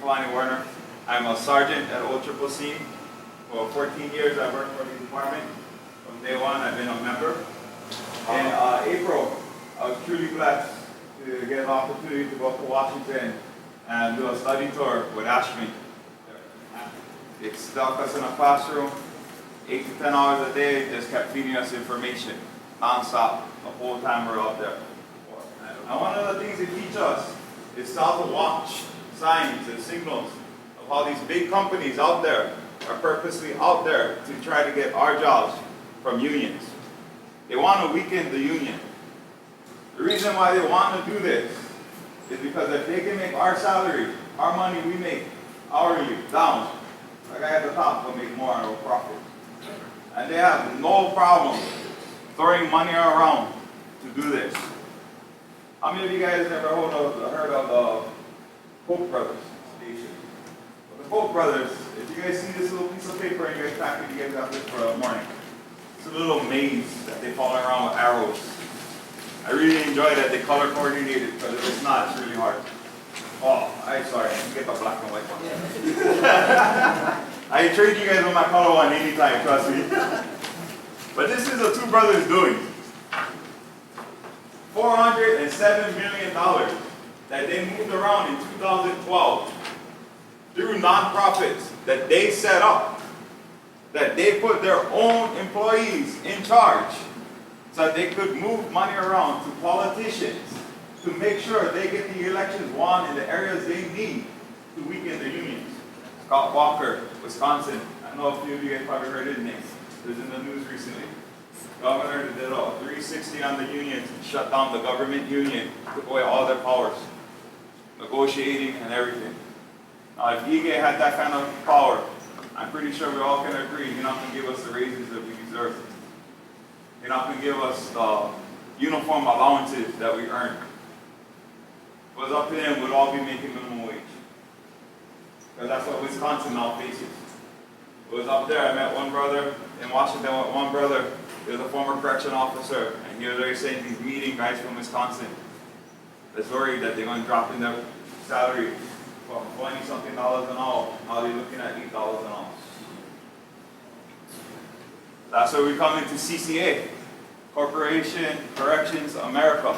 Kalani Werner. I'm a sergeant at AFSCME. For 14 years I've worked for the department. From day one I've been a member. In April, I was truly blessed to get an opportunity to go to Washington and do a study tour with AFSCME. They stuck us in a classroom, 8 to 10 hours a day, just kept feeding us information, non-stop, the whole time we're out there. And one of the things they teach us is how to watch signs and signals of how these big companies out there are purposely out there to try to get our jobs from unions. They want to weaken the union. The reason why they want to do this is because if they can make our salary, our money we make, hourly, down, the guy at the top will make more on a profit. And they have no problem throwing money around to do this. How many of you guys ever heard of the Koch brothers station? Well, the Koch brothers, if you guys see this little piece of paper and you guys pack it, you guys got this for a morning. It's a little maze that they follow around with arrows. I really enjoy that they color coordinated, because if it's not, it's really hard. Oh, I'm sorry, I can get the black and white one. I trade you guys with my color one anytime, trust me. But this is the two brothers doing. $407 million that they moved around in 2012 through nonprofits that they set up, that they put their own employees in charge so that they could move money around to politicians to make sure they get the elections won in the areas they need to weaken the unions. Scott Walker, Wisconsin. I know a few of you guys probably heard his name. It was in the news recently. Governor did a 360 on the unions, shut down the government union, took away all their powers, negotiating and everything. Now, if EGA had that kind of power, I'm pretty sure we all can agree you're not going to give us the raises that we deserve. You're not going to give us the uniform allowances that we earn. If it was up to them, we'd all be making minimum wage. Because that's what Wisconsin now faces. It was up there, I met one brother in Washington with one brother. He was a former correction officer, and he was already saying he's meeting guys from Wisconsin that's worried that they're going to drop in their salary from $20-something an hour. Now they're looking at $8 an hour. That's where we come into CCA, Corporation Corrections America.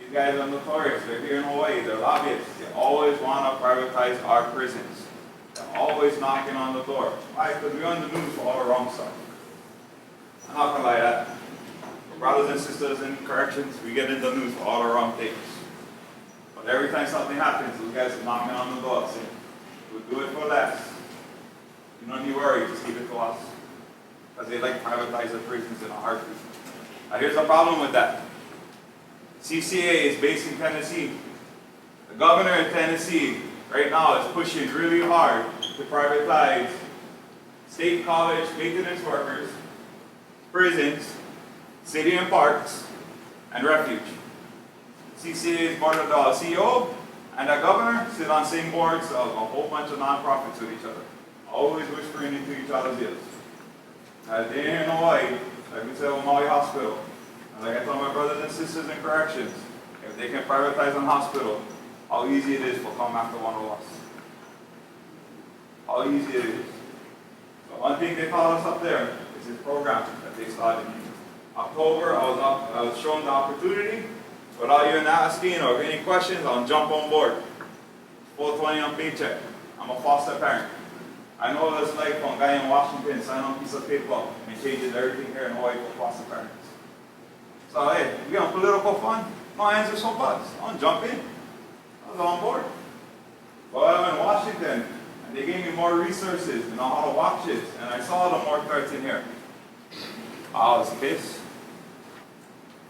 These guys are notorious. They're here in Hawaii. They're lobbyists. They always want to privatize our prisons. They're always knocking on the door. Why? Because we're on the news for all the wrong stuff. I'm not going to lie to that. Brothers and sisters in corrections, we get in the news for all the wrong things. But every time something happens, those guys are knocking on the door saying, we'll do it for less. You don't need to worry, just give it to us. Because they like to privatize the prisons in a heartbeat. Now here's the problem with that. CCA is based in Tennessee. The governor in Tennessee right now is pushing really hard to privatize state college maintenance workers, prisons, city and parks, and refuge. CCA's board of the CEO and the governor sit on same boards of a whole bunch of nonprofits with each other, always whispering into each other's ears. As they here in Hawaii, like we said with Maui Hospital, and like I told my brothers and sisters in corrections, if they can privatize a hospital, how easy it is for come after one of us. How easy it is. So one thing they taught us up there is this program that they started in October. I was shown the opportunity. Without even asking or any questions, I'll jump on board. $420 on paycheck. I'm a foster parent. I know what it's like for a guy in Washington sign on a piece of paper and changes everything here in Hawaii for foster parents. So hey, we on political fun. My hands are so buds. I'll jump in. I was on board. Well, I'm in Washington, and they gave me more resources and on how to watch it, and I saw the more threats in here. I was pissed.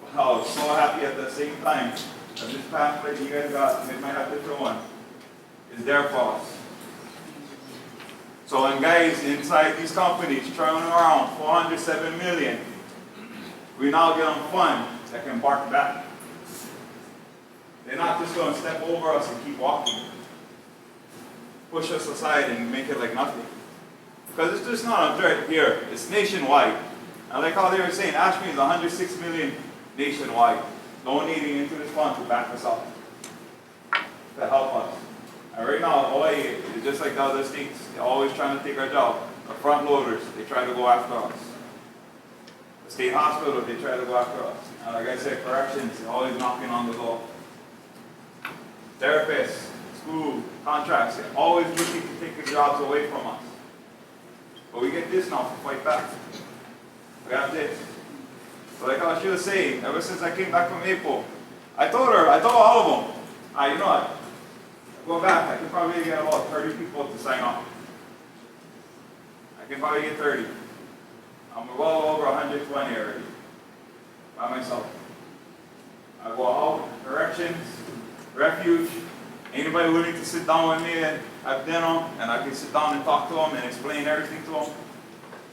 But I was so happy at the same time that this pamphlet you guys got, it might have a different one, is there for us. So when guys inside these companies throwing around $407 million, we now get on fund that can bark back. They're not just going to step over us and keep walking. Push us aside and make it like nothing. Because it's just not a threat here, it's nationwide. And like how they were saying, AFSCME is $106 million nationwide, donating into this fund to back us up, to help us. And right right now, Hawaii is just like the other states. They're always trying to take our job. The front loaders, they try to go after us. The state hospital, they try to go after us. Like I said, corrections, they're always knocking on the door. Therapists, school, contracts, they're always looking to take the jobs away from us. But we get this now to fight back. We have this. So like I was saying, ever since I came back from April, I told all of them, you know what, go back, I can probably get about 30 people to sign up. I can probably get 30. I'm well over 120 already, by myself. I go out, corrections, refuge, anybody willing to sit down with me and have dinner, and I can sit down and talk to them and explain everything to them,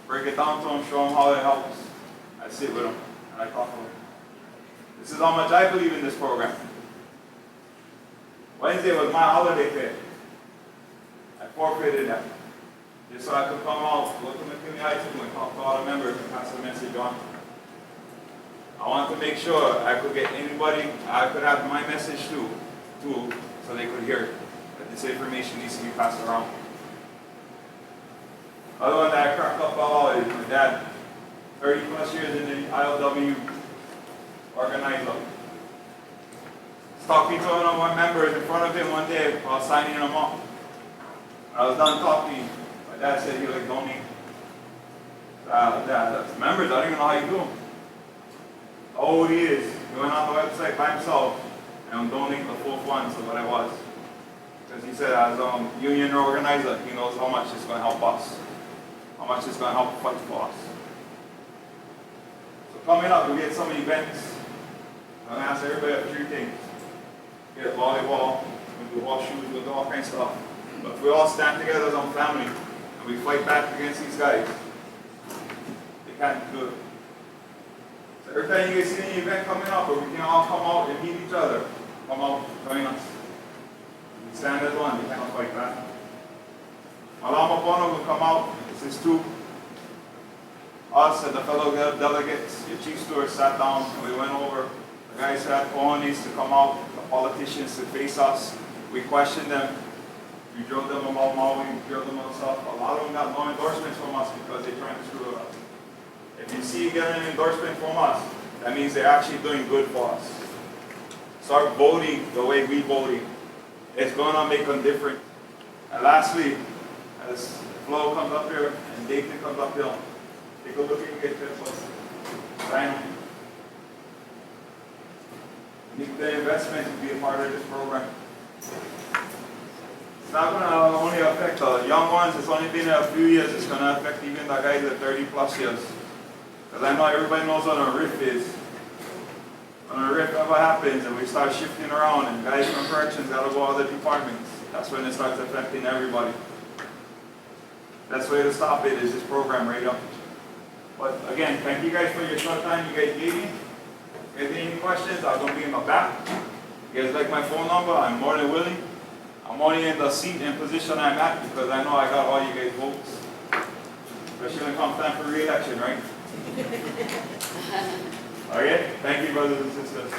break it down to them, show them how it helps. I sit with them and I talk to them. This is how much I believe in this program. Wednesday was my holiday pay. I forfeited that. Just so I could come out, look in the community and talk to all the members and pass the message on. I wanted to make sure I could get anybody, I could have my message too, so they could hear it. That this information needs to be passed around. Other one that I cracked up about is my dad, 30 plus years in the ILW organizer. Talking to one of my members in front of him one day while signing him up. When I was done talking, my dad said he would like donate. That's members, I don't even know how you do them. How old he is, he went on the website by himself and donated the full funds of what I was. Because he said as a union organizer, he knows how much it's going to help us. How much it's going to help fight for us. So coming up, we get some events. I'm going to ask everybody a few things. Get volleyball, we'll do horseshoes, we'll do all kinds of stuff. But if we all stand together as a family and we fight back against these guys, they can't do it. So every time you guys see any event coming up where we can all come out and meet each other, come out, join us. We stand as one, we cannot fight back. Malama Bono will come out, this is two. Us and the fellow delegates, your chief steward sat down and we went over. The guys had cojones to come out, the politicians to face us. We questioned them. We drilled them about Maui, we drilled them about stuff. A lot of them got no endorsements from us because they're trying to screw it up. If you see you get an endorsement from us, that means they're actually doing good for us. Start voting the way we voting. It's going to make a difference. And lastly, as Flo comes up here and Dayton comes up here, take a look at your checkbooks. Sign them. Need the investment to be a part of this program. It's not going to only affect the young ones, it's only been a few years, it's going to affect even the guys at 30 plus years. Because I know everybody knows what a RIF is. When a RIF ever happens and we start shifting around and guys from corrections got to go other departments, that's when it starts affecting everybody. Best way to stop it is this program right up. But again, thank you guys for your short time you guys gave me. If you have any questions, I'm going to be in the back. You guys like my phone number, I'm more than willing. I'm only in the seat and position I'm at because I know I got all you guys votes. Especially when it comes time for re-election, right? Okay? Thank you, brothers and sisters.